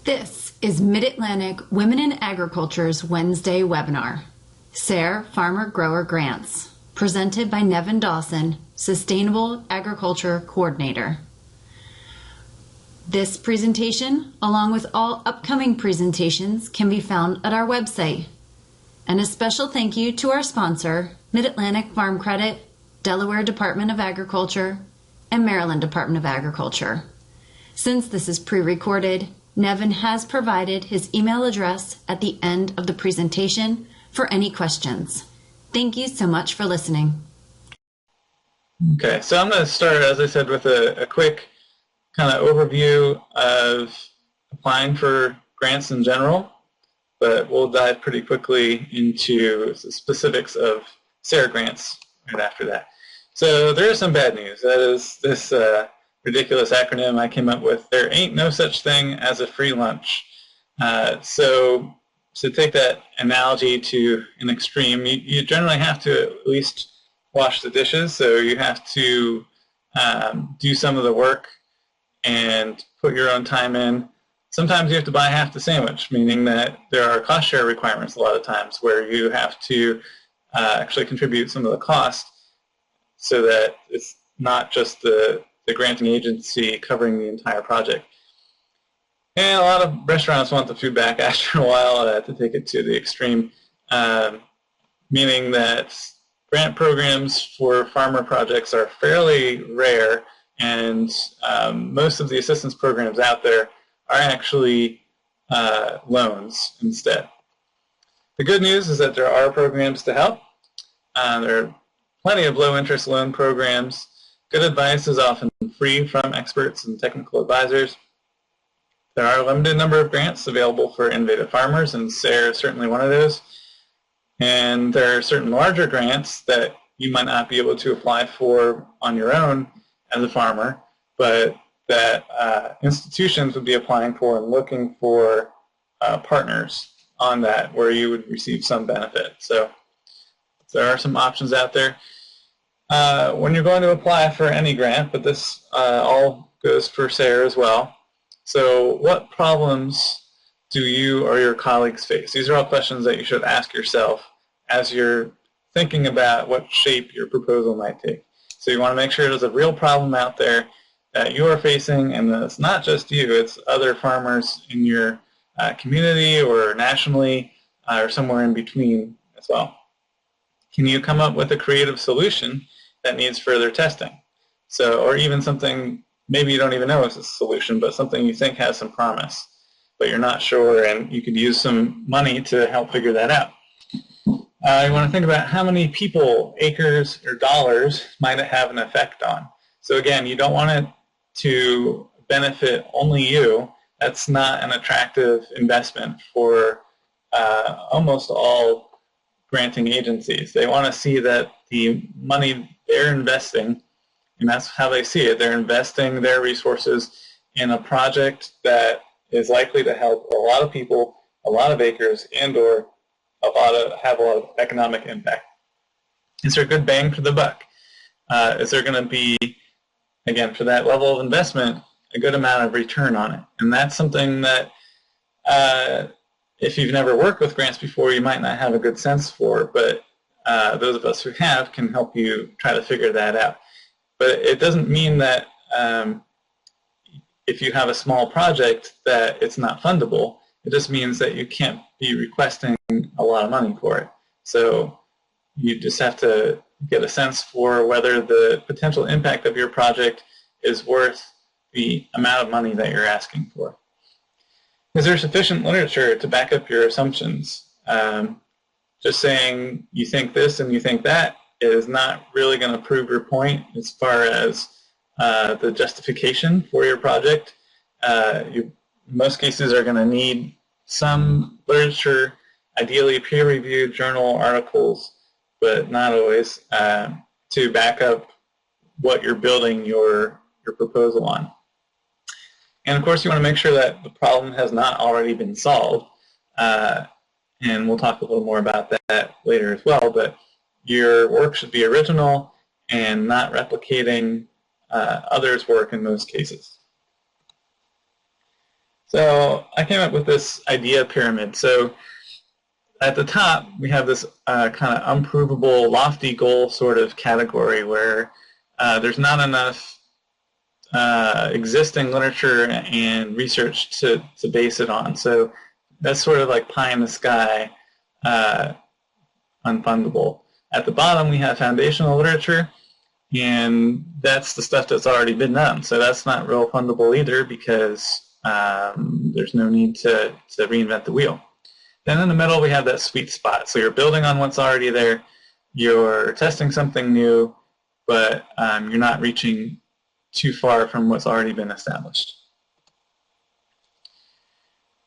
This is Mid-Atlantic Women in Agriculture's Wednesday webinar, SARE Farmer Grower Grants, presented by Nevin Dawson, Sustainable Agriculture Coordinator. This presentation, along with all upcoming presentations, can be found at our website. And a special thank you to our sponsor, Mid-Atlantic Farm Credit, Delaware Department of Agriculture, and Maryland Department of Agriculture. Since this is pre-recorded, Nevin has provided his email address at the end of the presentation for any questions. Thank you so much for listening. Okay, so I'm going to start, as I said, with a quick kind of overview of applying for grants in general, but we'll dive pretty quickly into the specifics of SARE grants right after that. So there is some bad news. That is this ridiculous acronym I came up with. There ain't no such thing as a free lunch. So to take that analogy to an extreme, you generally have to at least wash the dishes, so you have to do some of the work and put your own time in. Sometimes you have to buy half the sandwich, meaning that there are cost share requirements a lot of times where you have to actually contribute some of the cost so that it's not just the granting agency covering the entire project. And a lot of restaurants want the food back after a while to take it to the extreme, meaning that grant programs for farmer projects are fairly rare, and most of the assistance programs out there are actually loans instead. The good news is that there are programs to help. There are plenty of low-interest loan programs. Good advice is often free from experts and technical advisors. There are a limited number of grants available for innovative farmers, and SARE is certainly one of those. And there are certain larger grants that you might not be able to apply for on your own as a farmer, but that institutions would be applying for and looking for partners on that where you would receive some benefit. So there are some options out there. When you're going to apply for any grant, but this all goes for SARE as well. So what problems do you or your colleagues face? These are all questions that you should ask yourself as you're thinking about what shape your proposal might take. So you want to make sure there's a real problem out there that you are facing, and that it's not just you, it's other farmers in your community or nationally or somewhere in between as well. Can you come up with a creative solution that needs further testing? So, or even something maybe you don't even know is a solution, but something you think has some promise, but you're not sure, and you could use some money to help figure that out. You want to think about how many people, acres, or dollars might it have an effect on. So again, you don't want it to benefit only you. That's not an attractive investment for almost all granting agencies. They want to see that the money they're investing, and that's how they see it, they're investing their resources in a project that is likely to help a lot of people, a lot of acres, and or have a lot of economic impact. Is there a good bang for the buck? Is there going to be, again, for that level of investment, a good amount of return on it? And that's something that if you've never worked with grants before, you might not have a good sense for, but those of us who have can help you try to figure that out. But it doesn't mean that if you have a small project that it's not fundable. It just means that you can't be requesting a lot of money for it. So you just have to get a sense for whether the potential impact of your project is worth the amount of money that you're asking for. Is there sufficient literature to back up your assumptions? Just saying you think this and you think that is not really going to prove your point as far as the justification for your project. You, in most cases, are going to need some literature, ideally peer-reviewed journal articles, but not always, to back up what you're building your proposal on. And of course, you want to make sure that the problem has not already been solved. And we'll talk a little more about that later as well, but your work should be original and not replicating others' work in most cases. So I came up with this idea pyramid. So at the top, we have this kind of unprovable, lofty goal sort of category where there's not enough existing literature and research to base it on. So that's sort of like pie in the sky, unfundable. At the bottom, we have foundational literature, and that's the stuff that's already been done. So that's not real fundable either, because there's no need to reinvent the wheel. Then in the middle, we have that sweet spot. So you're building on what's already there. You're testing something new, but you're not reaching too far from what's already been established.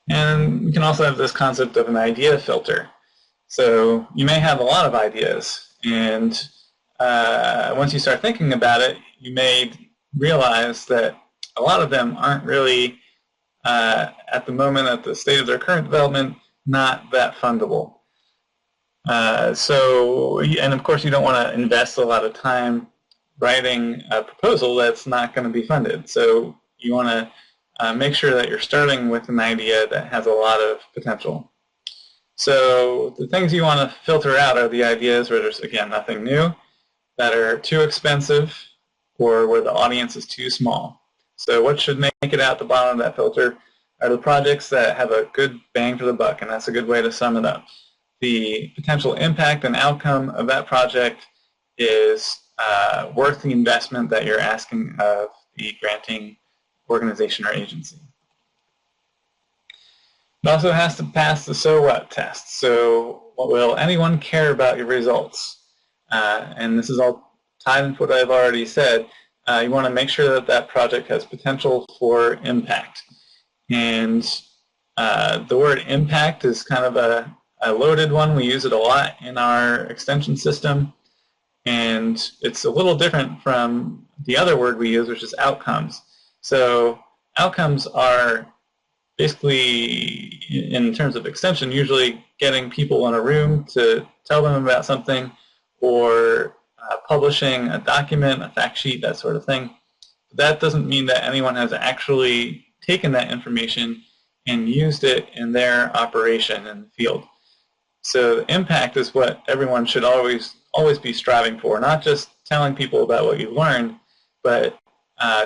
And we can also have this concept of an idea filter. So you may have a lot of ideas, and once you start thinking about it, you may realize that a lot of them aren't really, at the moment, at the state of their current development, not that fundable. And of course, you don't want to invest a lot of time writing a proposal that's not going to be funded. So you want to make sure that you're starting with an idea that has a lot of potential. So the things you want to filter out are the ideas where there's, again, nothing new, that are too expensive, or where the audience is too small. So what should make it out the bottom of that filter are the projects that have a good bang for the buck, and that's a good way to sum it up. The potential impact and outcome of that project is worth the investment that you're asking of the granting organization or agency. It also has to pass the so what test. So will anyone care about your results? And this is all tied into what I've already said. You want to make sure that that project has potential for impact. And the word impact is kind of a loaded one. We use it a lot in our extension system. And it's a little different from the other word we use, which is outcomes. So outcomes are basically, in terms of extension, usually getting people in a room to tell them about something, or publishing a document, a fact sheet, that sort of thing. That doesn't mean that anyone has actually taken that information and used it in their operation in the field. So the impact is what everyone should always be striving for, not just telling people about what you've learned, but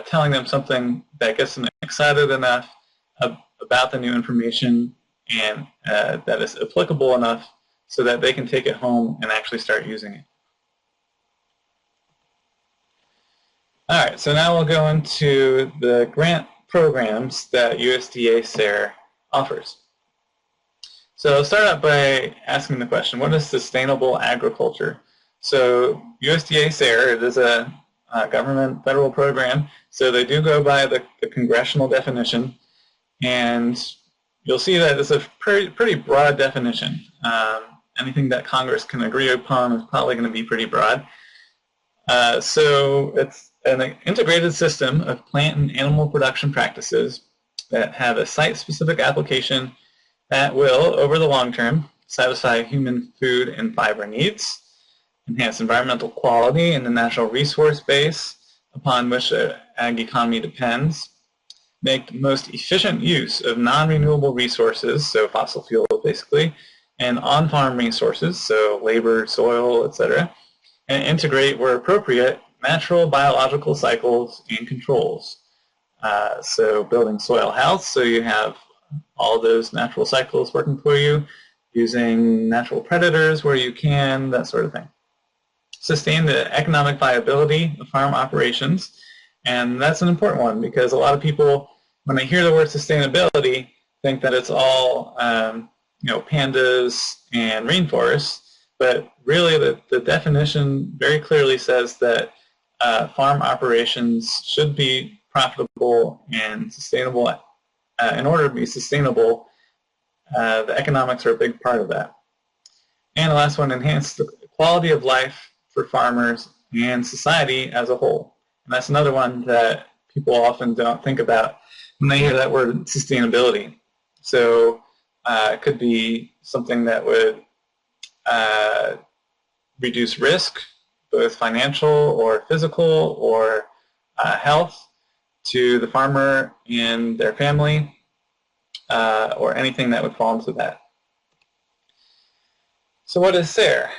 telling them something that gets them excited enough about the new information, and that is applicable enough so that they can take it home and actually start using it. All right, so now we'll go into the grant programs that USDA SARE offers. So I'll start out by asking the question, what is sustainable agriculture? So USDA SARE, it is a government federal program, so they do go by the congressional definition, and you'll see that it's a pretty broad definition. Anything that Congress can agree upon is probably going to be pretty broad. So it's an integrated system of plant and animal production practices that have a site-specific application that will, over the long term, satisfy human food and fiber needs, enhance environmental quality in the natural resource base upon which the ag economy depends, make the most efficient use of non-renewable resources, so fossil fuels basically, and on-farm resources, so labor, soil, etc., and integrate, where appropriate, natural biological cycles and controls. So building soil health, so you have all those natural cycles working for you, using natural predators where you can, that sort of thing. Sustain the economic viability of farm operations, and that's an important one because a lot of people, when they hear the word sustainability, think that it's all pandas and rainforests, but really the definition very clearly says that farm operations should be profitable and sustainable. In order to be sustainable, the economics are a big part of that. And the last one, enhance the quality of life for farmers and society as a whole. And that's another one that people often don't think about when they hear that word sustainability. So it could be something that would reduce risk, both financial or physical or health, to the farmer and their family. or anything that would fall into that. So what is SARE?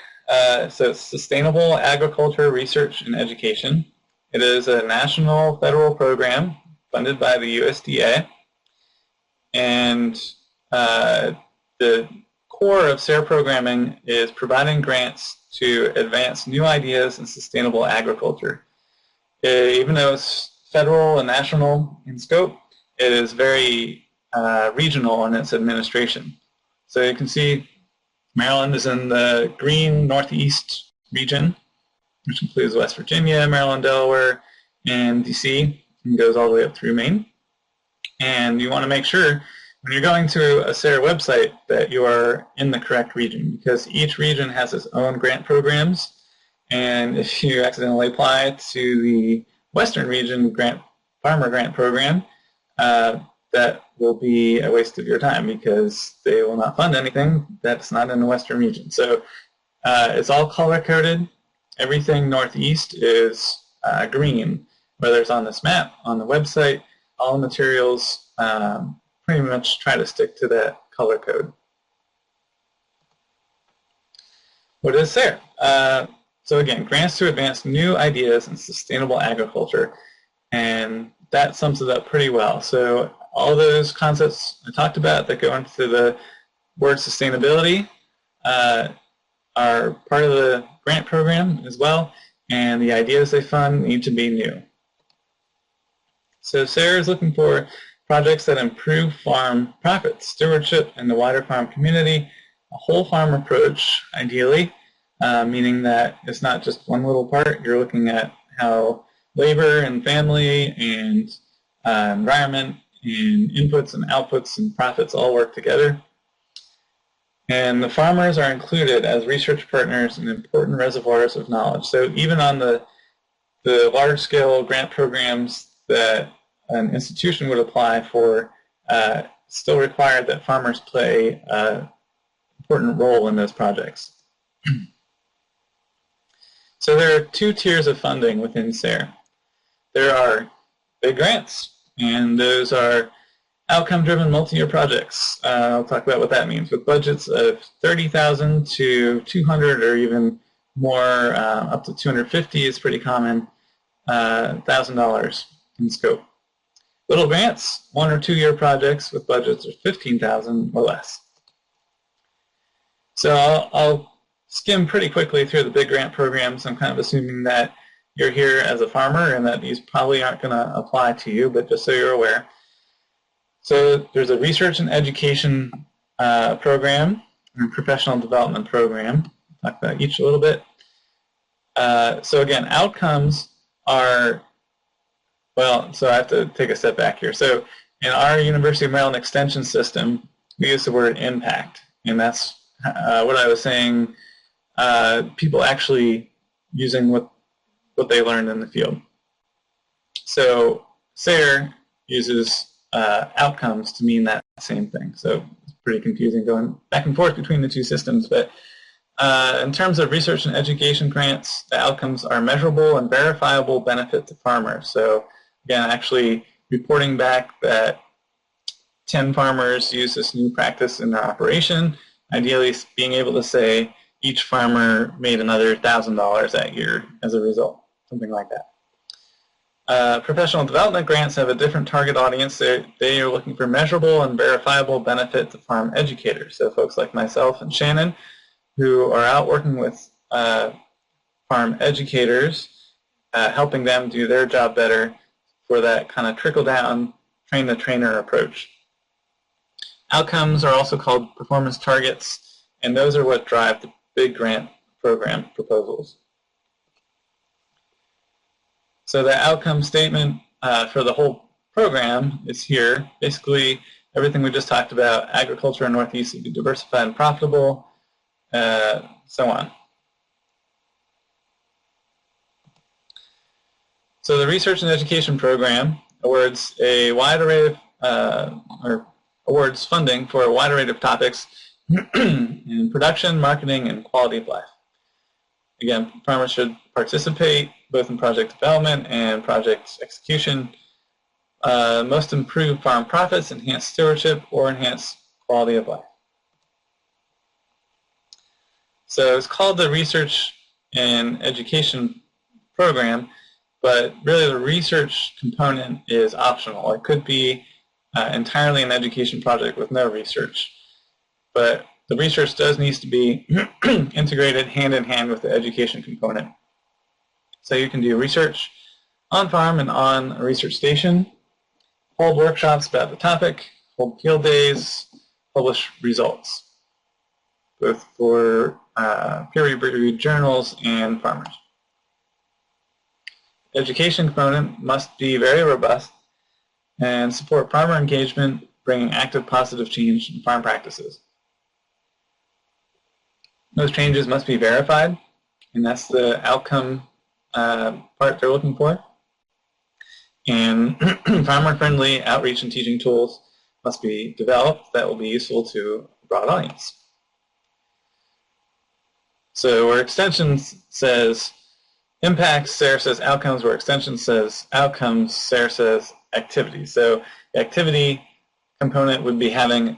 So it's Sustainable Agriculture Research and Education. It is a national federal program funded by the USDA. And the core of SARE programming is providing grants to advance new ideas in sustainable agriculture. Even though it's federal and national in scope, it is very regional in its administration. So you can see Maryland is in the green northeast region, which includes West Virginia, Maryland, Delaware, and DC, and goes all the way up through Maine. And you want to make sure when you're going to a SARE website that you are in the correct region, because each region has its own grant programs. And if you accidentally apply to the Western region farmer grant program, that will be a waste of your time because they will not fund anything that's not in the Western region. So it's all color-coded. Everything northeast is green, whether it's on this map, on the website. All materials pretty much try to stick to that color code. What is SARE? So again, grants to advance new ideas in sustainable agriculture, and that sums it up pretty well. So all those concepts I talked about that go into the word sustainability are part of the grant program as well, and the ideas they fund need to be new. So SARE is looking for projects that improve farm profits, stewardship in the wider farm community, a whole farm approach, ideally, meaning that it's not just one little part. You're looking at how labor and family and environment and inputs and outputs and profits all work together. And the farmers are included as research partners in important reservoirs of knowledge. So even on the large-scale grant programs that an institution would apply for, still required that farmers play an important role in those projects. So there are two tiers of funding within SARE. There are big grants, and those are outcome-driven multi-year projects. I'll talk about what that means. With budgets of $30,000 to $200,000 or even more, up to $250,000 is pretty common, $1,000 in scope. Little grants, 1 or 2 year projects with budgets of $15,000 or less. So I'll skim pretty quickly through the big grant programs. I'm kind of assuming that you're here as a farmer and that these probably aren't going to apply to you, but just so you're aware. So there's a research and education program and professional development program. I'll talk about each a little bit. So again, outcomes are, well, so I have to take a step back here. So in our University of Maryland Extension system, we use the word impact, and that's what I was saying, people actually using what they learned in the field. So SARE uses outcomes to mean that same thing. So it's pretty confusing going back and forth between the two systems. But in terms of research and education grants, the outcomes are measurable and verifiable benefit to farmers. So again, actually reporting back that 10 farmers use this new practice in their operation, ideally being able to say each farmer made another $1,000 that year as a result, something like that. Professional development grants have a different target audience. They are looking for measurable and verifiable benefit to farm educators. So folks like myself and Shannon, who are out working with farm educators, helping them do their job better for that kind of trickle-down, train-the-trainer approach. Outcomes are also called performance targets, and those are what drive the big grant program proposals. So the outcome statement for the whole program is here. Basically, everything we just talked about, agriculture in Northeast would be diversified and profitable, so on. So the research and education program awards a wide array of, or awards funding for a wide array of topics in production, marketing, and quality of life. Again, farmers should participate both in project development and project execution. most improved farm profits, enhance stewardship, or enhance quality of life. So it's called the Research and Education Program, but really the research component is optional. It could be entirely an education project with no research. But the research does need to be integrated hand in hand with the education component. So you can do research on farm and on a research station, hold workshops about the topic, hold field days, publish results, both for peer-reviewed journals and farmers. The education component must be very robust and support farmer engagement, bringing active positive change in farm practices. Those changes must be verified, and that's the outcome part they're looking for. And farmer-friendly outreach and teaching tools must be developed that will be useful to a broad audience. So where extension says impacts, SARE says outcomes. Where extension says outcomes, SARE says activity. So the activity component would be having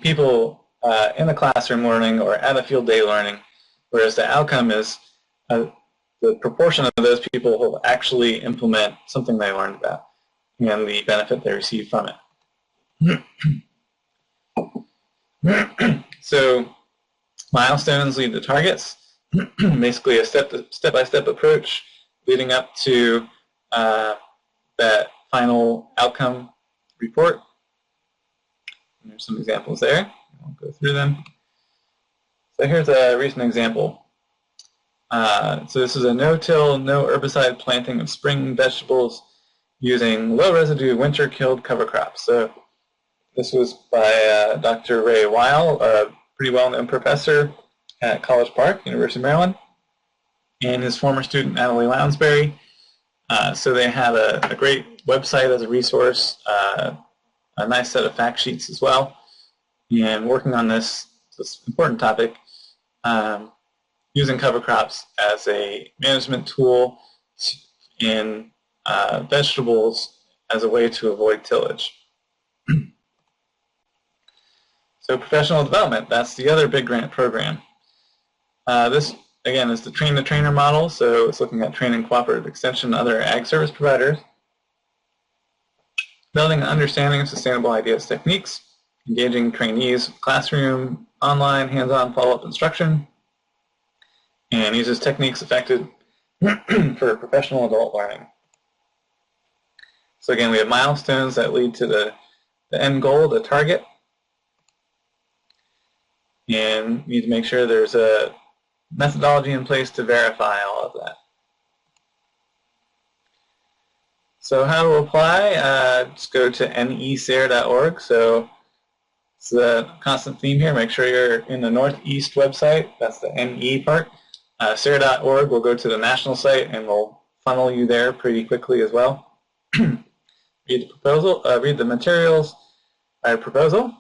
people in the classroom learning or at a field day learning, whereas the outcome is the proportion of those people who will actually implement something they learned about and the benefit they receive from it. So milestones lead to targets, basically a step-by-step approach leading up to that final outcome report. And there's some examples there. I'll go through them. So here's a recent example. So this is a no-till, no herbicide planting of spring vegetables using low-residue winter-killed cover crops. So this was by Dr. Ray Weil, a pretty well-known professor at College Park, University of Maryland, and his former student, Natalie Lounsbury. So they had a great website as a resource, a nice set of fact sheets as well, and working on this important topic, using cover crops as a management tool in vegetables as a way to avoid tillage. So professional development, that's the other big grant program. This, again, is the train-the-trainer model, so it's looking at training cooperative extension and other ag service providers, building an understanding of sustainable ideas techniques, engaging trainees, classroom, online, hands-on follow-up instruction, and uses techniques affected for professional adult learning. So again, we have milestones that lead to the end goal, the target, and we need to make sure there's a methodology in place to verify all of that. So how to apply? Just go to nesare.org. So it's the constant theme here. Make sure you're in the Northeast website. That's the NE part. SARE.org will go to the national site and we'll funnel you there pretty quickly as well. Read the proposal, read the materials by proposal.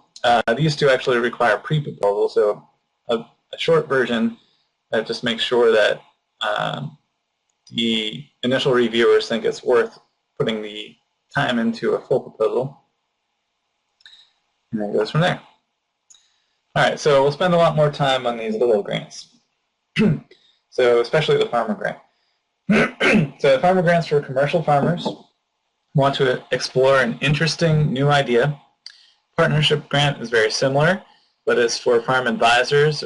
These two actually require pre-proposal, so a short version that just makes sure that the initial reviewers think it's worth putting the time into a full proposal. And then it goes from there. All right, so we'll spend a lot more time on these little grants. So especially the farmer grant. So farmer grants for commercial farmers want to explore an interesting new idea. Partnership grant is very similar, but it's for farm advisors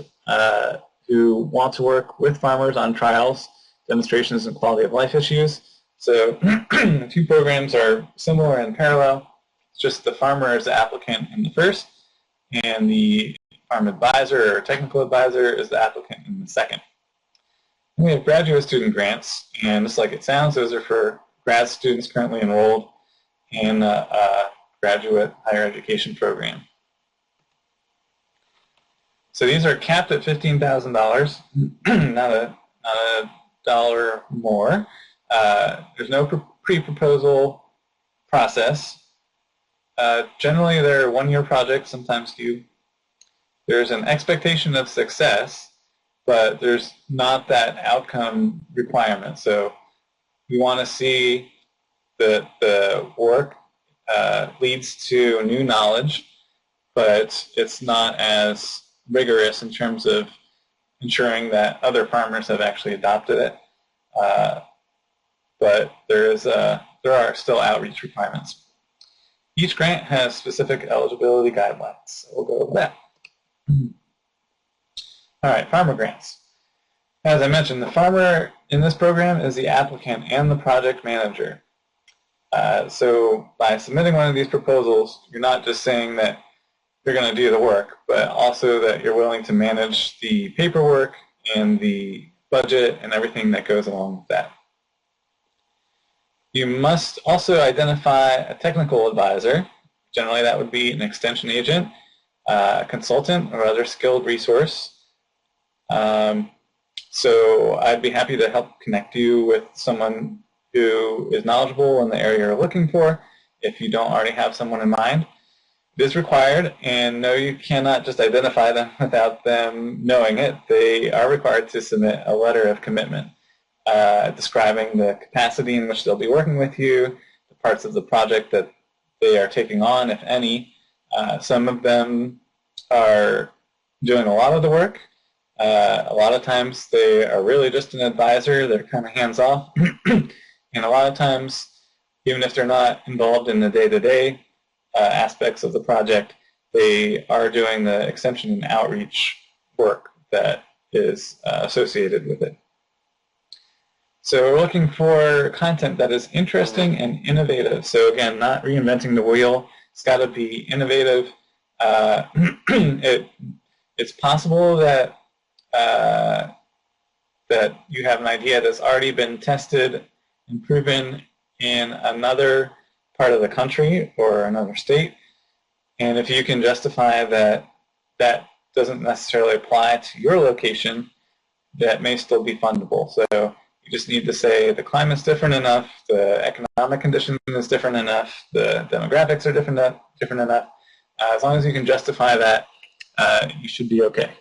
who want to work with farmers on trials, demonstrations, and quality of life issues. So the two programs are similar and parallel. It's just the farmer is the applicant in the first, and the farm advisor or technical advisor is the applicant in the second. And we have graduate student grants, and just like it sounds, those are for grad students currently enrolled in a graduate higher education program. So these are capped at $15,000, not a dollar more. There's no pre-proposal process. Generally, they're one-year projects, sometimes two. There's an expectation of success, but there's not that outcome requirement. So we want to see the work leads to new knowledge, but it's not as rigorous in terms of ensuring that other farmers have actually adopted it. But there are still outreach requirements. Each grant has specific eligibility guidelines, so we'll go over that. All right, farmer grants. As I mentioned, the farmer in this program is the applicant and the project manager. So by submitting one of these proposals, you're not just saying that you're going to do the work, but also that you're willing to manage the paperwork and the budget and everything that goes along with that. You must also identify a technical advisor. Generally, that would be an extension agent, a consultant, or other skilled resource. So I'd be happy to help connect you with someone who is knowledgeable in the area you're looking for if you don't already have someone in mind. It is required, and no, you cannot just identify them without them knowing it. They are required to submit a letter of commitment describing the capacity in which they'll be working with you, the parts of the project that they are taking on, if any. Some of them are doing a lot of the work. A lot of times they are really just an advisor. They're kind of hands-off. And a lot of times, even if they're not involved in the day-to-day aspects of the project, they are doing the extension and outreach work that is associated with it. So we're looking for content that is interesting and innovative. So again, not reinventing the wheel. It's got to be innovative. It's possible that that you have an idea that's already been tested and proven in another part of the country or another state. And if you can justify that that doesn't necessarily apply to your location, that may still be fundable. So you just need to say the climate's different enough, the economic condition is different enough, the demographics are different enough. As long as you can justify that, you should be okay.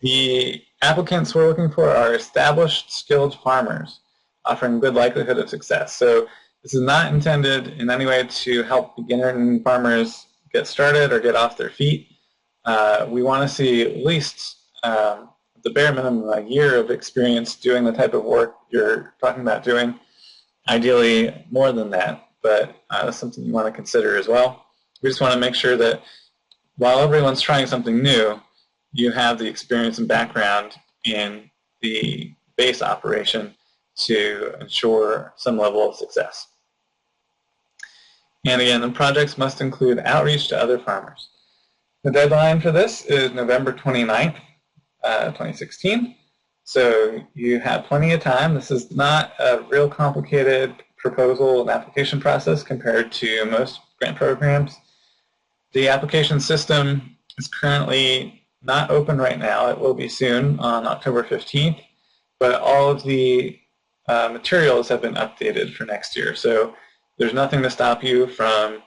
The applicants we're looking for are established, skilled farmers offering good likelihood of success. So this is not intended in any way to help beginner farmers get started or get off their feet. We want to see at least the bare minimum a year of experience doing the type of work you're talking about doing. Ideally more than that, but that's something you want to consider as well. We just want to make sure that while everyone's trying something new, you have the experience and background in the base operation to ensure some level of success. And again, the projects must include outreach to other farmers. The deadline for this is November 29th, 2016. So you have plenty of time. This is not a real complicated proposal and application process compared to most grant programs. The application system is currently not open right now. It will be soon on October 15th, but all of the materials have been updated for next year. So there's nothing to stop you from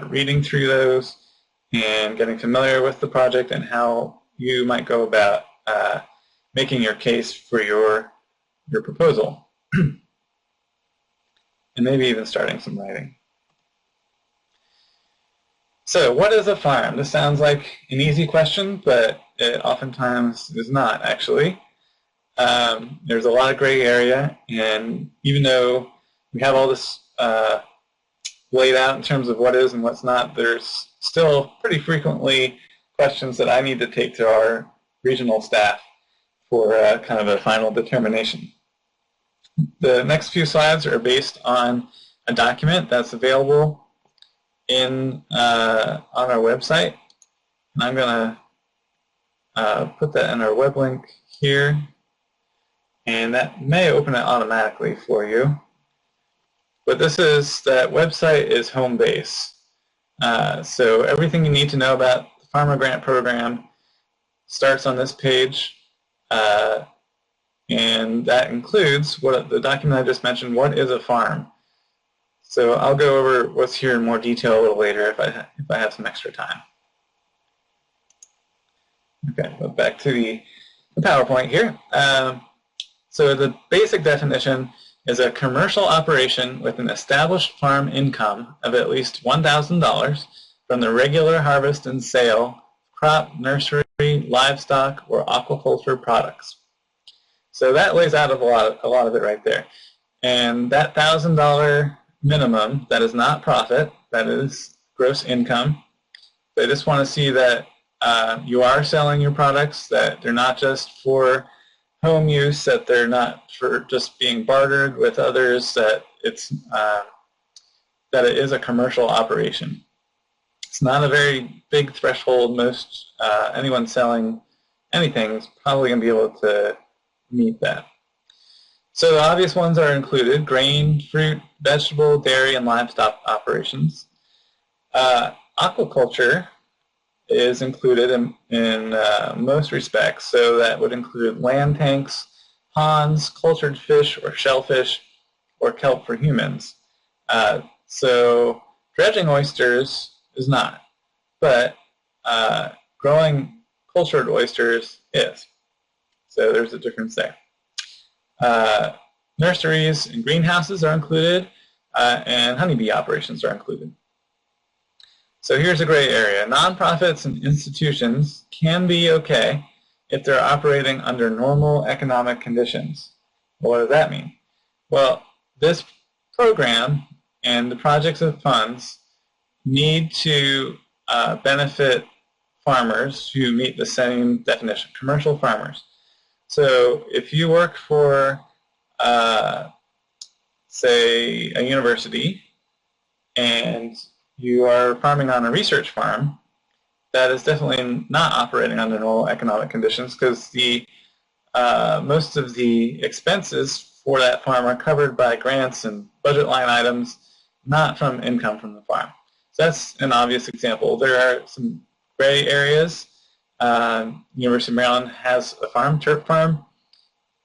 reading through those and getting familiar with the project and how you might go about making your case for your proposal. And maybe even starting some writing. So what is a farm? This sounds like an easy question, but it oftentimes is not, actually. There's a lot of gray area, and even though we have all this laid out in terms of what is and what's not, there's still pretty frequently questions that I need to take to our regional staff for kind of a final determination. The next few slides are based on a document that's available on our website, and I'm going to put that in our web link here, and that may open it automatically for you. But that website is home base. So everything you need to know about the Farmer Grant Program starts on this page, and that includes the document I just mentioned, what is a farm. So I'll go over what's here in more detail a little later if I have some extra time. Okay, but back to the PowerPoint here. So the basic definition is a commercial operation with an established farm income of at least $1,000 from the regular harvest and sale of crop, nursery, livestock, or aquaculture products. So that lays out a lot of it right there. And that $1,000 minimum, that is not profit, that is gross income. They just want to see that you are selling your products, that they're not just for home use, that they're not for just being bartered with others, that it's that it is a commercial operation. It's not a very big threshold. Most anyone selling anything is probably going to be able to meet that. So the obvious ones are included: grain, fruit, vegetable, dairy, and livestock operations. Aquaculture is included in most respects, so that would include land tanks, ponds, cultured fish or shellfish, or kelp for humans. So dredging oysters is not, but growing cultured oysters is. So there's a difference there. Nurseries and greenhouses are included, and honeybee operations are included. So here's a gray area. Nonprofits and institutions can be okay if they're operating under normal economic conditions. Well, what does that mean? Well, this program and the projects of funds need to benefit farmers who meet the same definition, commercial farmers. So if you work for, say, a university and you are farming on a research farm, that is definitely not operating under normal economic conditions, because the most of the expenses for that farm are covered by grants and budget line items, not from income from the farm. So that's an obvious example. There are some gray areas. University of Maryland has a farm, turf farm,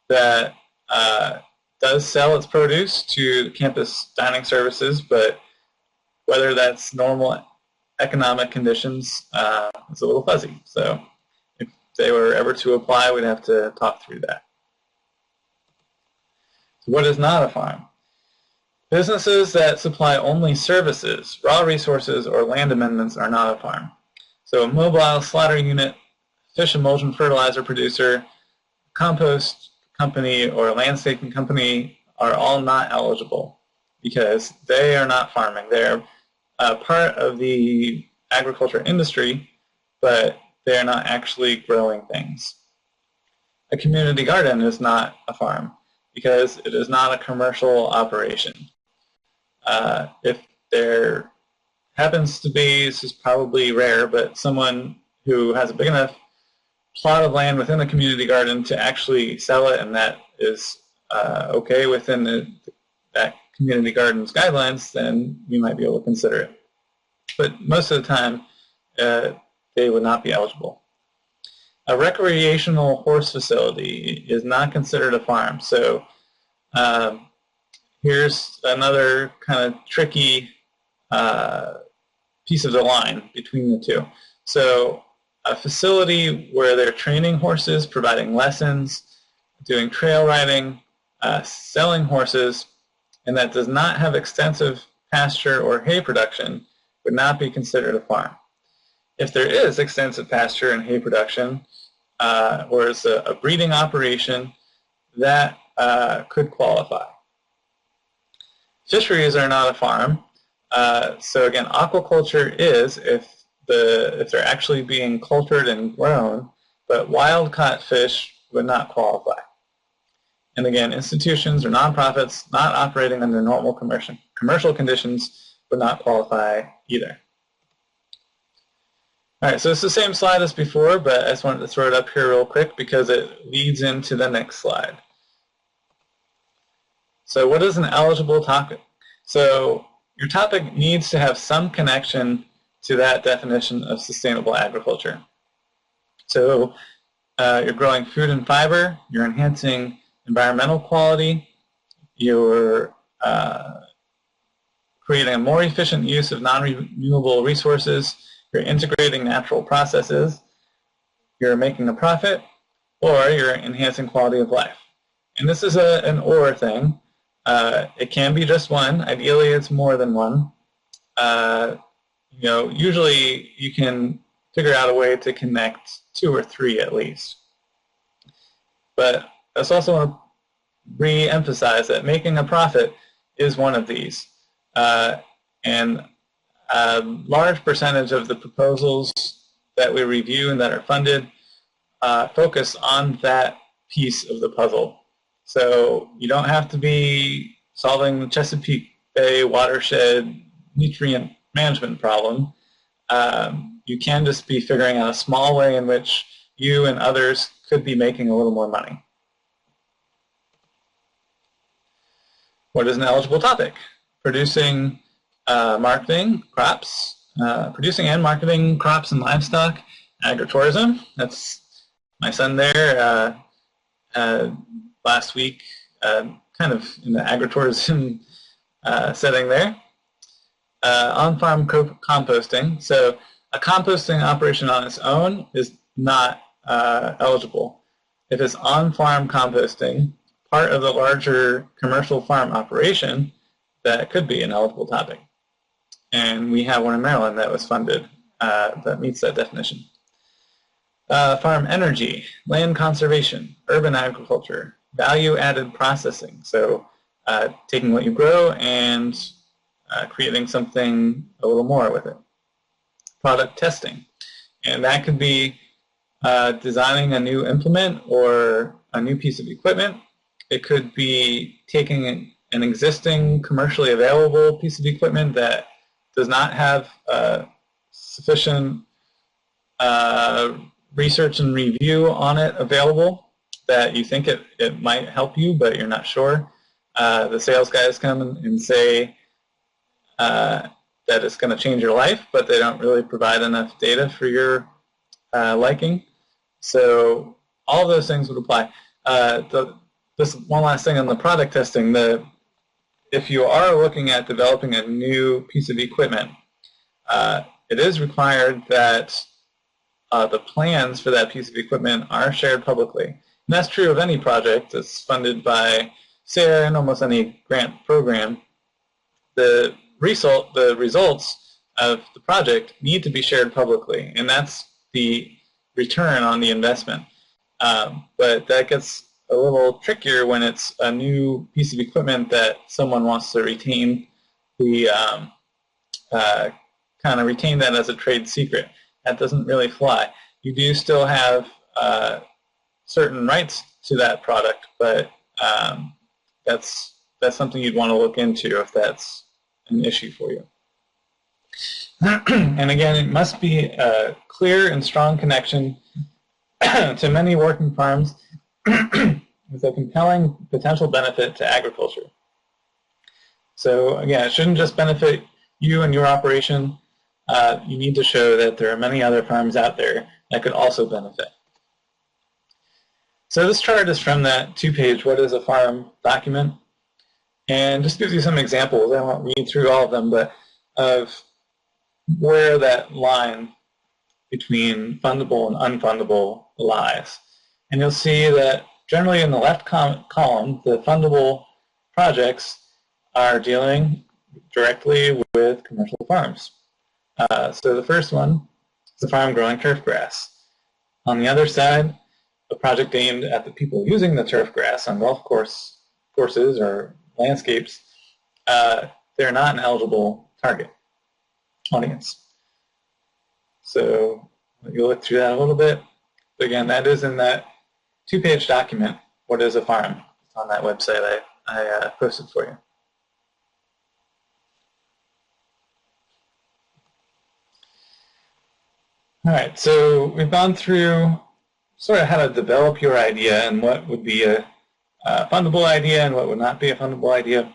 that does sell its produce to campus dining services, but whether that's normal economic conditions is a little fuzzy. So if they were ever to apply, we'd have to talk through that. So what is not a farm? Businesses that supply only services, raw resources, or land amendments are not a farm. So a mobile slaughter unit, fish emulsion fertilizer producer, compost company, or landscaping company are all not eligible because they are not farming. They're part of the agriculture industry, but they're not actually growing things. A community garden is not a farm because it is not a commercial operation. If there happens to be, this is probably rare, but someone who has a big enough plot of land within the community garden to actually sell it, and that is okay within that community garden's guidelines, then we might be able to consider it. But most of the time, they would not be eligible. A recreational horse facility is not considered a farm. So here's another kind of tricky piece of the line between the two. So a facility where they're training horses, providing lessons, doing trail riding, selling horses, and that does not have extensive pasture or hay production would not be considered a farm. If there is extensive pasture and hay production, or it's a breeding operation, that could qualify. Fisheries are not a farm. So again, aquaculture is if they're actually being cultured and grown, but wild-caught fish would not qualify. And again, institutions or nonprofits not operating under normal commercial conditions would not qualify either. All right, so it's the same slide as before, but I just wanted to throw it up here real quick because it leads into the next slide. So what is an eligible topic? So your topic needs to have some connection to that definition of sustainable agriculture. So you're growing food and fiber, you're enhancing environmental quality, you're creating a more efficient use of non-renewable resources, you're integrating natural processes, you're making a profit, or you're enhancing quality of life. And this is an or thing. It can be just one. Ideally, it's more than one. Usually you can figure out a way to connect 2 or 3 at least. But I also want to re-emphasize that making a profit is one of these. And a large percentage of the proposals that we review and that are funded focus on that piece of the puzzle. So you don't have to be solving the Chesapeake Bay watershed nutrient management problem. You can just be figuring out a small way in which you and others could be making a little more money. What is an eligible topic? Producing marketing crops, producing and marketing crops and livestock, agritourism. That's my son there last week, kind of in the agritourism setting there. On-farm composting. So a composting operation on its own is not eligible. If it's on-farm composting, part of the larger commercial farm operation, that could be an eligible topic. And we have one in Maryland that was funded that meets that definition. Farm energy, land conservation, urban agriculture, value-added processing. So taking what you grow and creating something a little more with it. Product testing. And that could be designing a new implement or a new piece of equipment. It could be taking an existing commercially available piece of equipment that does not have sufficient research and review on it available, that you think it might help you, but you're not sure. The sales guys come and say that it's going to change your life, but they don't really provide enough data for your liking. So all of those things would apply. This one last thing on the product testing. If you are looking at developing a new piece of equipment, it is required that the plans for that piece of equipment are shared publicly. And that's true of any project that's funded by SARE and almost any grant program. The results of the project need to be shared publicly, and that's the return on the investment. But that gets a little trickier when it's a new piece of equipment that someone wants to retain the kind of retain that as a trade secret. That doesn't really fly. You do still have certain rights to that product, but that's something you'd want to look into if that's an issue for you. And again, it must be a clear and strong connection to many working farms with a compelling potential benefit to agriculture. So again, it shouldn't just benefit you and your operation. You need to show that there are many other farms out there that could also benefit. So this chart is from that 2-page What is a Farm document, and just gives you some examples. I won't read through all of them, but of where that line between fundable and unfundable lies. And you'll see that generally in the left column, the fundable projects are dealing directly with commercial farms. So the first one is a farm growing turf grass. On the other side, a project aimed at the people using the turf grass on golf courses or landscapes. They're not an eligible target audience. So you'll look through that a little bit. But again, that is in that 2-page document, What is a Farm? It's on that website I posted for you. All right, so we've gone through sort of how to develop your idea and what would be a fundable idea and what would not be a fundable idea.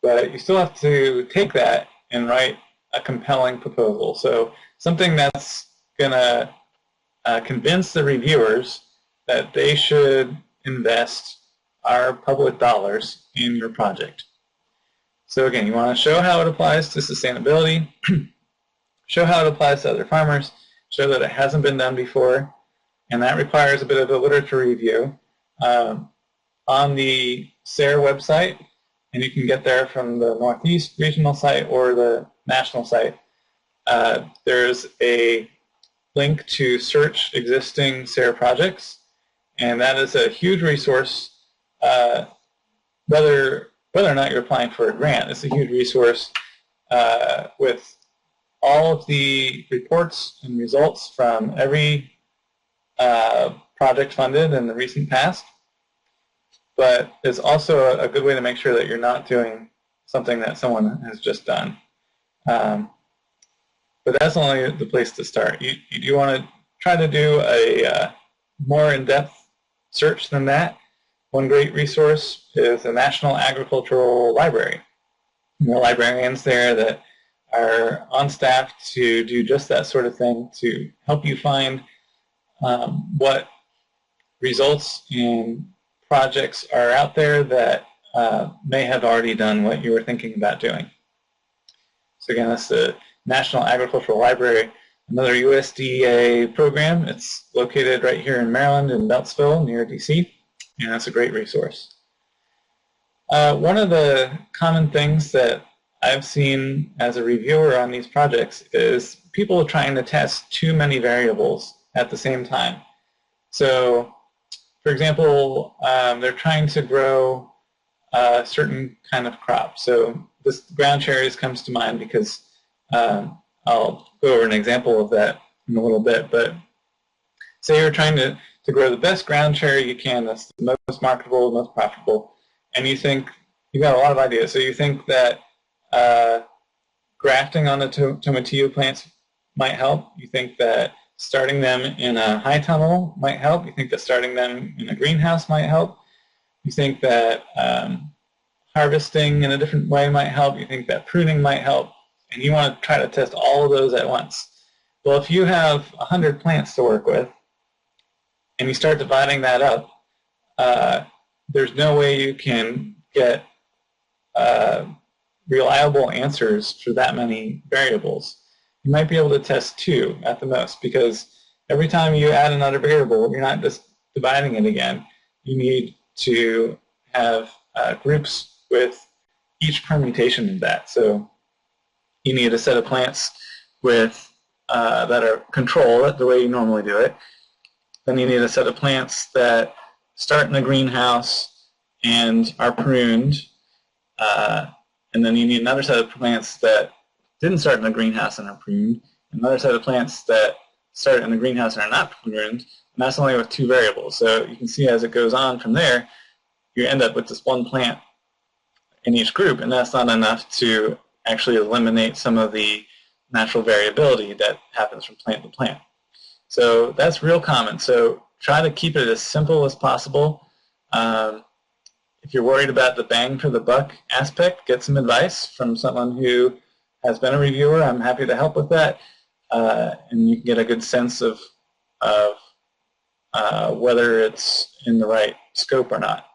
But you still have to take that and write a compelling proposal. So something that's going to convince the reviewers that they should invest our public dollars in your project. So again, you want to show how it applies to sustainability, show how it applies to other farmers, show that it hasn't been done before, and that requires a bit of a literature review. On the SARE website and you can get there from the Northeast regional site or the national site. There's a link to search existing SARE projects, and that is a huge resource. Whether or not you're applying for a grant, it's a huge resource with all of the reports and results from every project funded in the recent past. But it's also a good way to make sure that you're not doing something that someone has just done. But that's only the place to start. You do want to try to do a more in-depth search than that. One great resource is the National Agricultural Library. There are librarians there that are on staff to do just that sort of thing, to help you find what results and projects are out there that may have already done what you were thinking about doing. So again, that's the National Agricultural Library, another USDA program. It's located right here in Maryland in Beltsville near DC, and that's a great resource. One of the common things that I've seen as a reviewer on these projects is people trying to test too many variables at the same time. So, for example, they're trying to grow a certain kind of crop. So this ground cherries comes to mind because I'll go over an example of that in a little bit. But say you're trying to grow the best ground cherry you can, that's the most marketable, most profitable, and you think, you've got a lot of ideas. So you think that grafting on the tomatillo plants might help. You think that starting them in a high tunnel might help. You think that starting them in a greenhouse might help. You think that harvesting in a different way might help. You think that pruning might help. And you want to try to test all of those at once. Well, if you have 100 plants to work with, and you start dividing that up, there's no way you can get reliable answers for that many variables. You might be able to test 2 at the most, because every time you add another variable, you're not just dividing it again. You need to have groups with each permutation of that. So you need a set of plants with that are controlled the way you normally do it. Then you need a set of plants that start in a greenhouse and are pruned. And then you need another set of plants that didn't start in a greenhouse and are pruned. Another set of plants that start in a greenhouse and are not pruned. And that's only with 2 variables. So you can see as it goes on from there, you end up with just 1 plant in each group. And that's not enough to actually eliminate some of the natural variability that happens from plant to plant. So that's real common. So try to keep it as simple as possible. If you're worried about the bang for the buck aspect, get some advice from someone who has been a reviewer. I'm happy to help with that. And you can get a good sense of whether it's in the right scope or not.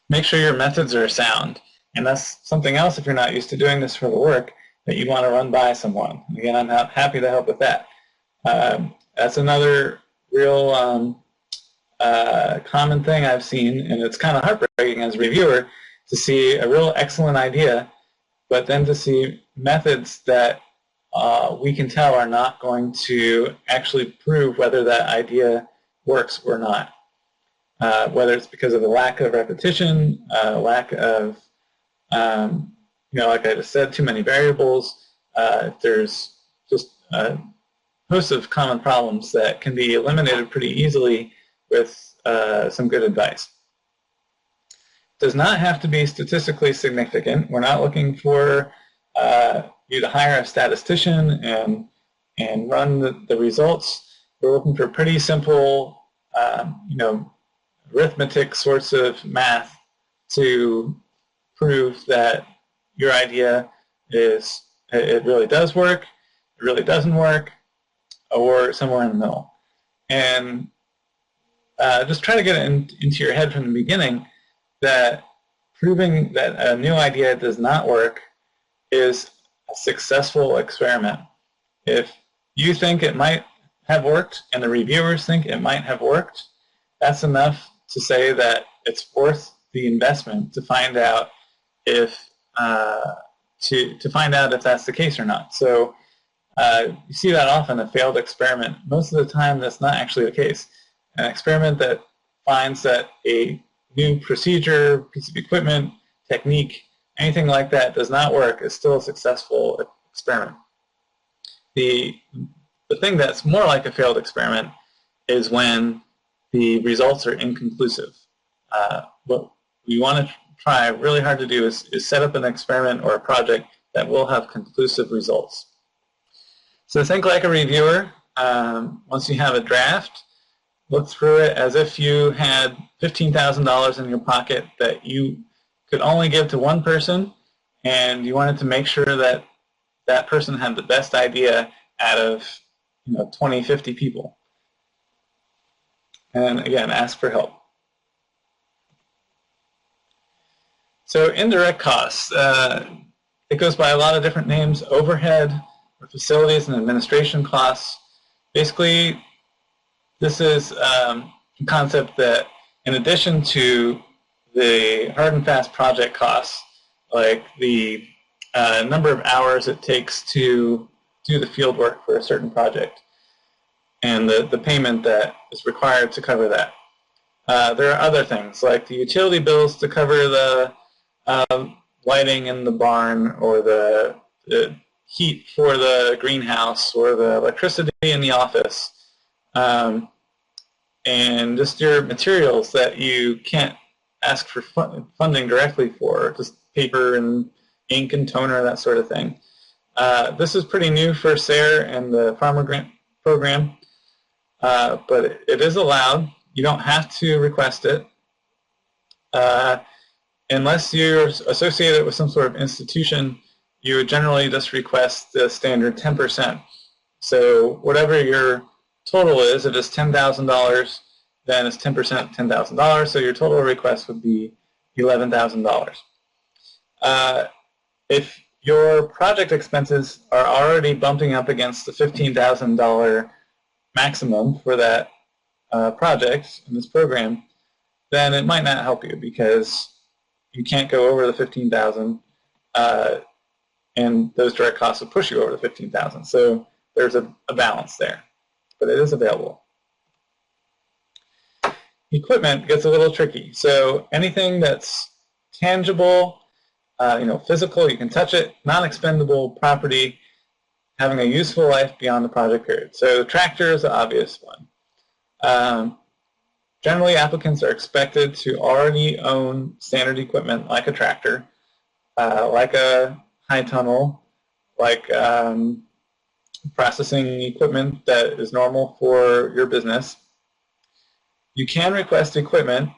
Make sure your methods are sound. And that's something else, if you're not used to doing this for the work, that you want to run by someone. Again, I'm happy to help with that. That's another real common thing I've seen, and it's kind of heartbreaking as a reviewer to see a real excellent idea, but then to see methods that we can tell are not going to actually prove whether that idea works or not. Whether it's because of the lack of repetition, lack of, like I just said, too many variables. There's just a host of common problems that can be eliminated pretty easily with some good advice. Does not have to be statistically significant. We're not looking for you to hire a statistician and run the results. We're looking for pretty simple, arithmetic sorts of math to prove that your idea it really does work, it really doesn't work, or somewhere in the middle. And just try to get it into your head from the beginning that proving that a new idea does not work is a successful experiment. If you think it might have worked and the reviewers think it might have worked, that's enough to say that it's worth the investment to find out if if that's the case or not. So you see that often, a failed experiment. Most of the time, that's not actually the case. An experiment that finds that a new procedure, piece of equipment, technique, anything like that does not work is still a successful experiment. The thing that's more like a failed experiment is when the results are inconclusive. What we want to try really hard to do is set up an experiment or a project that will have conclusive results. So think like a reviewer. Once you have a draft, look through it as if you had $15,000 in your pocket that you could only give to one person, and you wanted to make sure that that person had the best idea out of 20, 50 people. And again, ask for help. So indirect costs. It goes by a lot of different names: overhead, or facilities and administration costs. Basically, this is a concept that, in addition to the hard and fast project costs, like the number of hours it takes to do the field work for a certain project, and the payment that is required to cover that. There are other things like the utility bills to cover the lighting in the barn, or the heat for the greenhouse, or the electricity in the office, and just your materials that you can't ask for funding directly for, just paper and ink and toner, that sort of thing. This is pretty new for SARE and the Farmer Grant Program, but it is allowed. You don't have to request it. Unless you're associated with some sort of institution, you would generally just request the standard 10%. So whatever your total is, if it's $10,000, then it's 10% $10,000, so your total request would be $11,000. If your project expenses are already bumping up against the $15,000 maximum for that project in this program, then it might not help you, because you can't go over the $15,000, and those direct costs will push you over the $15,000. So there's a balance there, but it is available. Equipment gets a little tricky. So anything that's tangible, physical, you can touch it, non-expendable property, having a useful life beyond the project period. So the tractor is the obvious one. Generally, applicants are expected to already own standard equipment like a tractor, like a high tunnel, like processing equipment that is normal for your business. You can request equipment,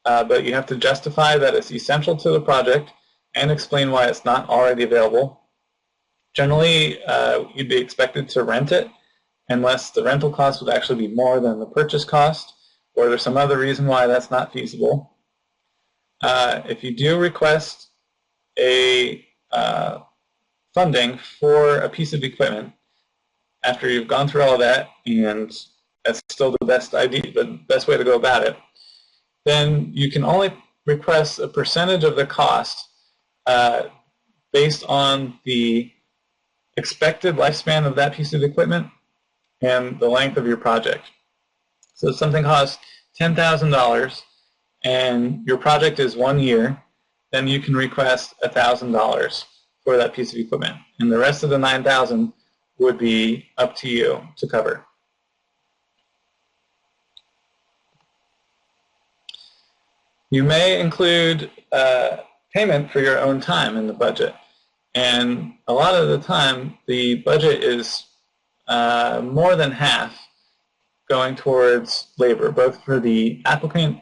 but you have to justify that it's essential to the project and explain why it's not already available. Generally, you'd be expected to rent it unless the rental cost would actually be more than the purchase cost, or there's some other reason why that's not feasible. If you do request a funding for a piece of equipment, after you've gone through all of that, and that's still the best idea, the best way to go about it, then you can only request a percentage of the cost based on the expected lifespan of that piece of equipment and the length of your project. So if something costs $10,000 and your project is 1 year, then you can request $1,000 for that piece of equipment, and the rest of the $9,000 would be up to you to cover. You may include payment for your own time in the budget, and a lot of the time the budget is more than half going towards labor, both for the applicant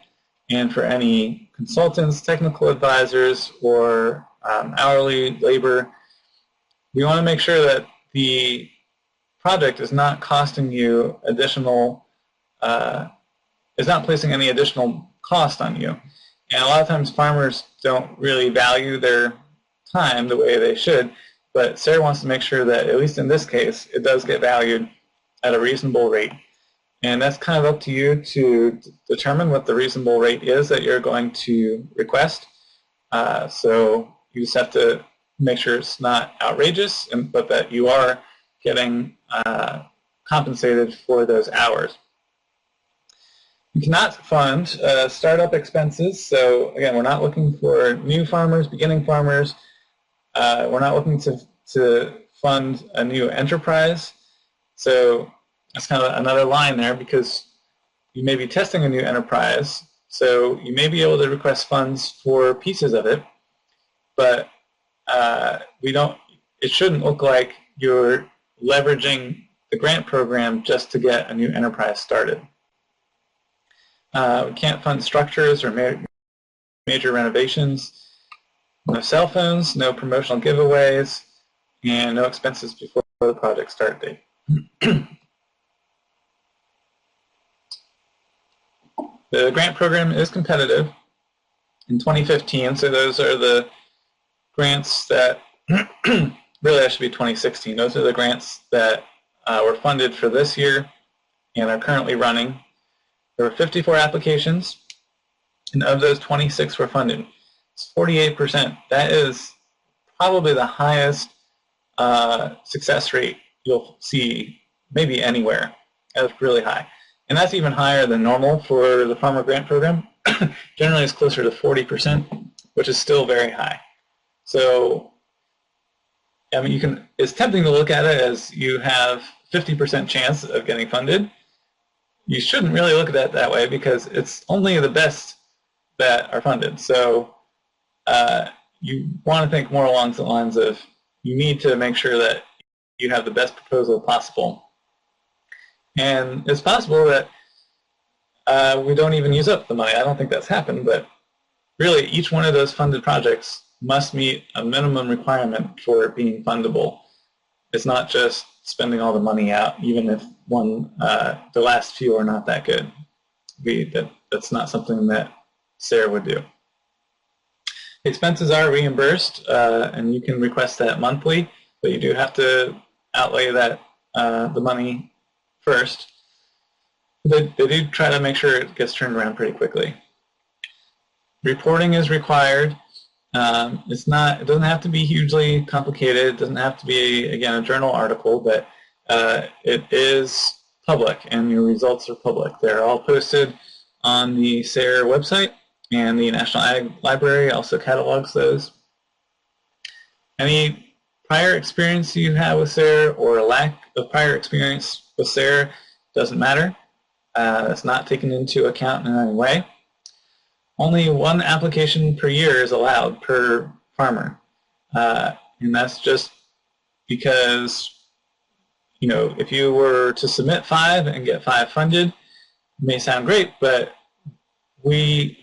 and for any consultants, technical advisors, or hourly labor. We want to make sure that the project is not costing you additional, is not placing any additional cost on you. And a lot of times farmers don't really value their time the way they should, but SARE wants to make sure that, at least in this case, it does get valued at a reasonable rate. And that's kind of up to you to determine what the reasonable rate is that you're going to request. So you just have to make sure it's not outrageous, but that you are getting compensated for those hours. You cannot fund startup expenses. So again, we're not looking for new farmers, beginning farmers. We're not looking to fund a new enterprise. So that's kind of another line there, because you may be testing a new enterprise. So you may be able to request funds for pieces of it, but it shouldn't look like you're leveraging the grant program just to get a new enterprise started. We can't fund structures or major renovations, no cell phones, no promotional giveaways, and no expenses before the project start date. The grant program is competitive in 2015, so those are the grants that, really that should be 2016, those are the grants that were funded for this year and are currently running. There were 54 applications, and of those, 26 were funded. It's 48%. That is probably the highest success rate you'll see maybe anywhere. That's really high. And that's even higher than normal for the farmer grant program. Generally, it's closer to 40%, which is still very high. So, I mean, it's tempting to look at it as you have 50% chance of getting funded. You shouldn't really look at it that way, because it's only the best that are funded. So you want to think more along the lines of, you need to make sure that you have the best proposal possible. And it's possible that we don't even use up the money. I don't think that's happened, but really each one of those funded projects must meet a minimum requirement for being fundable. It's not just spending all the money out, even if the last few are not that good. That's not something that SARE would do. Expenses are reimbursed, and you can request that monthly, but you do have to outlay that the money first. They do try to make sure it gets turned around pretty quickly. Reporting is required. It doesn't have to be hugely complicated. It doesn't have to be, again, a journal article, but it is public, and your results are public. They're all posted on the SARE website, and the National Ag Library also catalogs those. Any prior experience you have with SARE or a lack of prior experience with SARE doesn't matter. That's not taken into account in any way. Only one application per year is allowed per farmer, and that's just because, if you were to submit 5 and get 5 funded, it may sound great, but we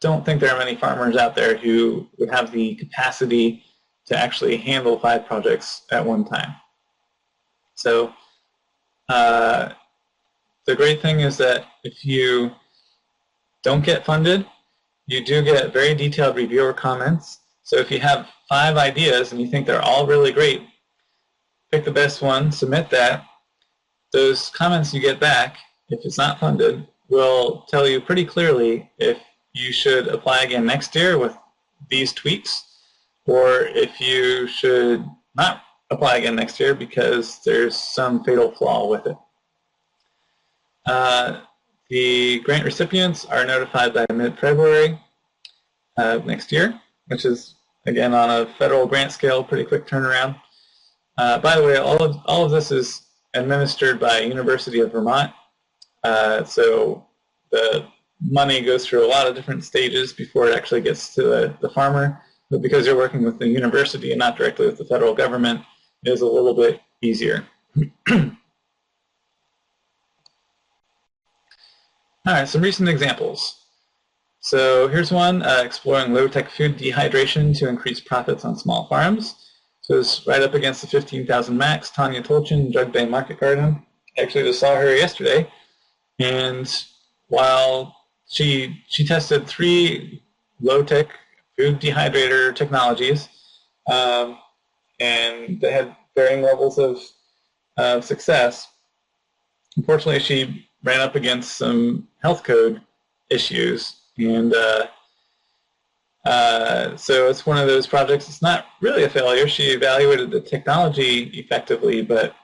don't think there are many farmers out there who would have the capacity to actually handle 5 projects at one time. So the great thing is that if you don't get funded, you do get very detailed reviewer comments. So if you have 5 ideas and you think they're all really great, pick the best one, submit that. Those comments you get back, if it's not funded, will tell you pretty clearly if you should apply again next year with these tweaks, or if you should not apply again next year because there's some fatal flaw with it. The grant recipients are notified by mid-February next year, which is, again, on a federal grant scale, pretty quick turnaround. By the way, all of this is administered by University of Vermont, so the money goes through a lot of different stages before it actually gets to the farmer. But because you're working with the university and not directly with the federal government, it is a little bit easier. All right, some recent examples. So here's one, exploring low-tech food dehydration to increase profits on small farms. So it's right up against the 15,000 max, Tanya Tolchin, Jug Bay Market Garden. I actually just saw her yesterday, and while she tested 3 low-tech food dehydrator technologies, and they had varying levels of success, unfortunately, she ran up against some health code issues, and so it's one of those projects. It's not really a failure. She evaluated the technology effectively, but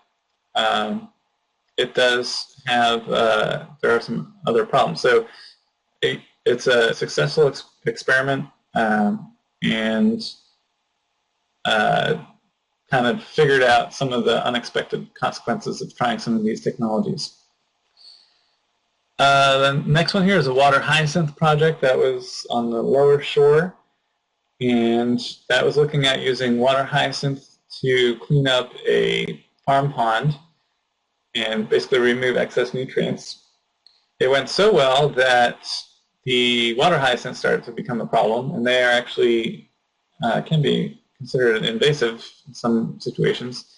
it does have, there are some other problems. So it's a successful experiment, and kind of figured out some of the unexpected consequences of trying some of these technologies. The next one here is a water hyacinth project that was on the lower shore, and that was looking at using water hyacinth to clean up a farm pond and basically remove excess nutrients. It went so well that the water hyacinth started to become a problem, and they are actually can be considered invasive in some situations.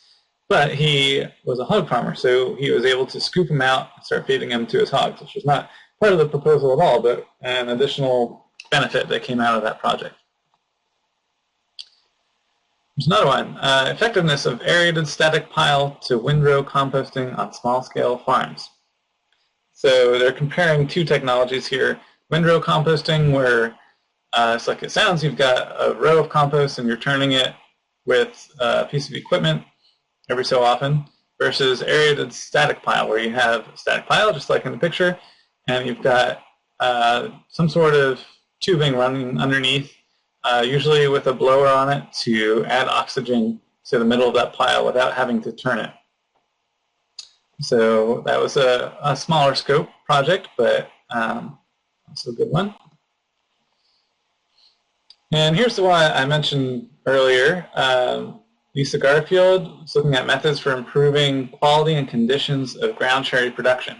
But he was a hog farmer, so he was able to scoop them out and start feeding them to his hogs, which was not part of the proposal at all, but an additional benefit that came out of that project. There's another one, effectiveness of aerated static pile to windrow composting on small-scale farms. So they're comparing two technologies here. Windrow composting, where it's like it sounds, you've got a row of compost and you're turning it with a piece of equipment every so often, versus aerated static pile, where you have a static pile, just like in the picture, and you've got some sort of tubing running underneath, usually with a blower on it to add oxygen to the middle of that pile without having to turn it. So that was a smaller scope project, but also a good one. And here's the one I mentioned earlier. Lisa Garfield is looking at methods for improving quality and conditions of ground cherry production.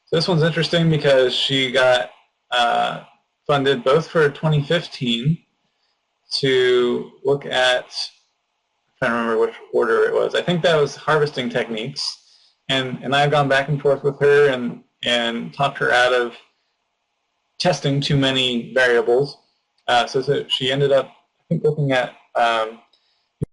So this one's interesting because she got funded both for 2015 to look at, I'm trying to remember which order it was. I think that was harvesting techniques. And I've gone back and forth with her and talked her out of testing too many variables. So she ended up, I think, looking at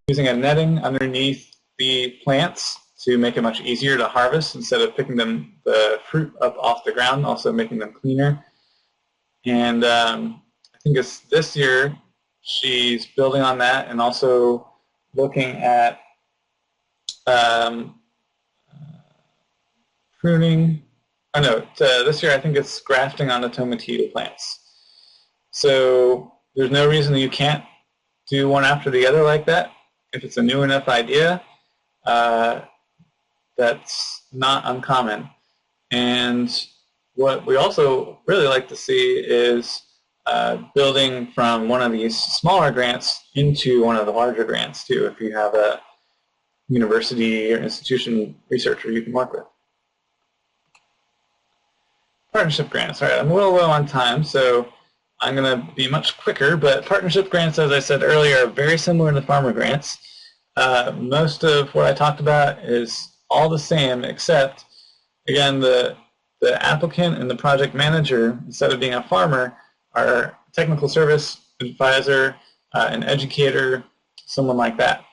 using a netting underneath the plants to make it much easier to harvest instead of picking the fruit up off the ground, also making them cleaner. And I think it's this year she's building on that and also looking at pruning. Oh no, this year I think it's grafting onto tomatillo plants. So there's no reason that you can't do one after the other like that. If it's a new enough idea, that's not uncommon. And what we also really like to see is building from one of these smaller grants into one of the larger grants too, if you have a university or institution researcher you can work with. Partnership grants. All right, I'm a little low on time, so I'm going to be much quicker, but partnership grants, as I said earlier, are very similar to farmer grants. Most of what I talked about is all the same, except, again, the applicant and the project manager, instead of being a farmer, are technical service advisor, an educator, someone like that.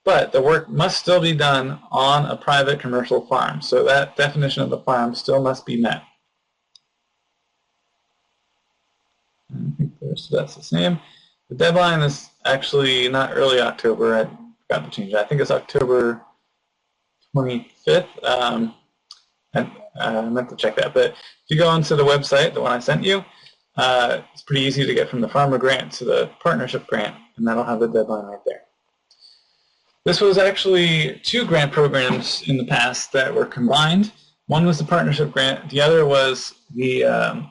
But the work must still be done on a private commercial farm, so that definition of the farm still must be met. I think that's the same. The deadline is actually not early October. I forgot to change it. I think it's October 25th. I meant to check that. But if you go onto the website, the one I sent you, it's pretty easy to get from the farmer grant to the partnership grant, and that'll have the deadline right there. This was actually two grant programs in the past that were combined. One was the partnership grant. The other was the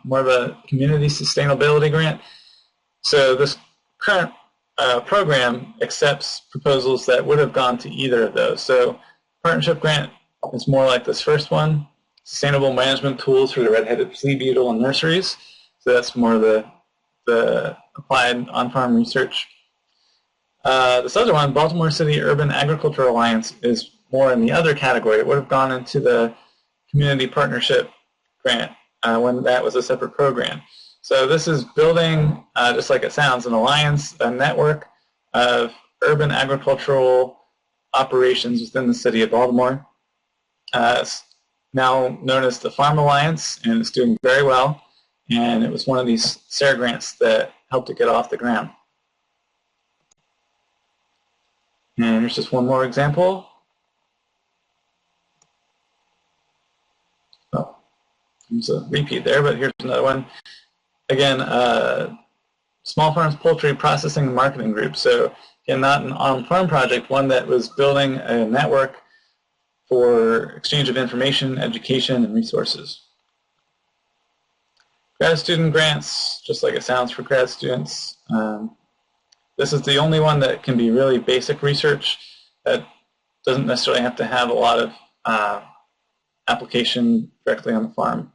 more of a community sustainability grant. So this current program accepts proposals that would have gone to either of those. So partnership grant is more like this first one, sustainable management tools for the red-headed flea beetle in nurseries. So that's more the applied on-farm research. This other one, Baltimore City Urban Agriculture Alliance, is more in the other category. It would have gone into the community partnership grant when that was a separate program. So this is building, just like it sounds, an alliance, a network of urban agricultural operations within the city of Baltimore. now known as the Farm Alliance, and it's doing very well. And it was one of these SARE grants that helped it get off the ground. And here's just one more example. Oh, there's a repeat there, but here's another one. Again, Small Farms Poultry Processing and Marketing Group. So again, not an on-farm project, one that was building a network for exchange of information, education, and resources. Grad student grants, just like it sounds for grad students. This is the only one that can be really basic research that doesn't necessarily have to have a lot of application directly on the farm.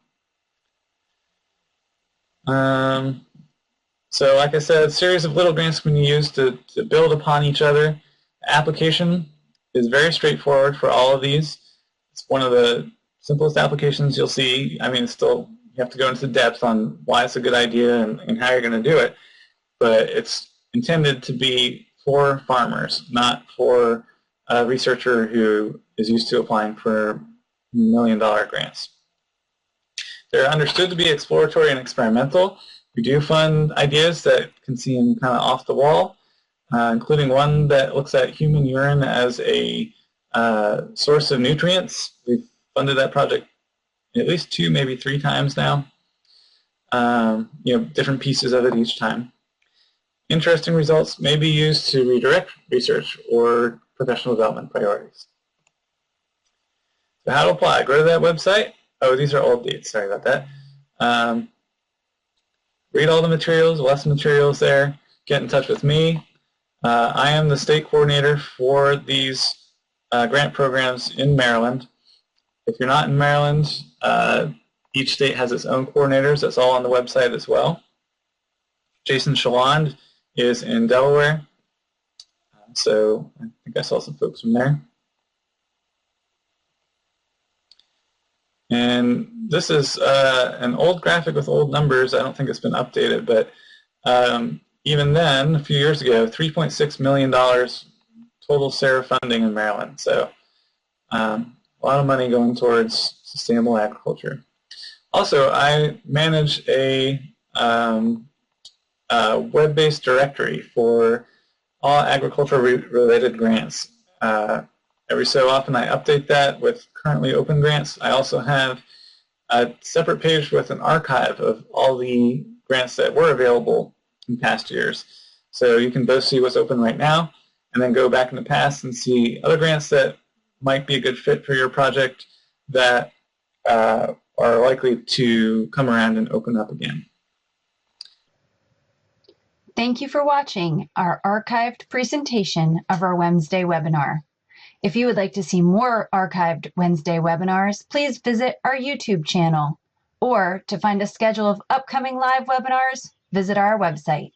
So like I said, a series of little grants can be used to build upon each other. Application is very straightforward for all of these. It's one of the simplest applications you'll see. I mean, it's still, you have to go into depth on why it's a good idea and how you're going to do it, but it's intended to be for farmers, not for a researcher who is used to applying for $1 million grants. They're understood to be exploratory and experimental. We do fund ideas that can seem kind of off the wall, including one that looks at human urine as a source of nutrients. We've funded that project at least 2, maybe 3 times now. Different pieces of it each time. Interesting results may be used to redirect research or professional development priorities. So how to apply? Go to that website. Oh, these are old dates. Sorry about that. Read all the materials, lesson materials there. Get in touch with me. I am the state coordinator for these grant programs in Maryland. If you're not in Maryland, each state has its own coordinators. That's all on the website as well. Jason Chaland is in Delaware. So I think I saw some folks from there. And this is an old graphic with old numbers. I don't think it's been updated, but even then, a few years ago, $3.6 million total SARE funding in Maryland. So a lot of money going towards sustainable agriculture. Also, I manage a web-based directory for all agriculture-related grants. Every so often I update that with currently open grants. I also have a separate page with an archive of all the grants that were available in past years. So you can both see what's open right now and then go back in the past and see other grants that might be a good fit for your project that are likely to come around and open up again. Thank you for watching our archived presentation of our Wednesday webinar. If you would like to see more archived Wednesday webinars, please visit our YouTube channel, or to find a schedule of upcoming live webinars, visit our website.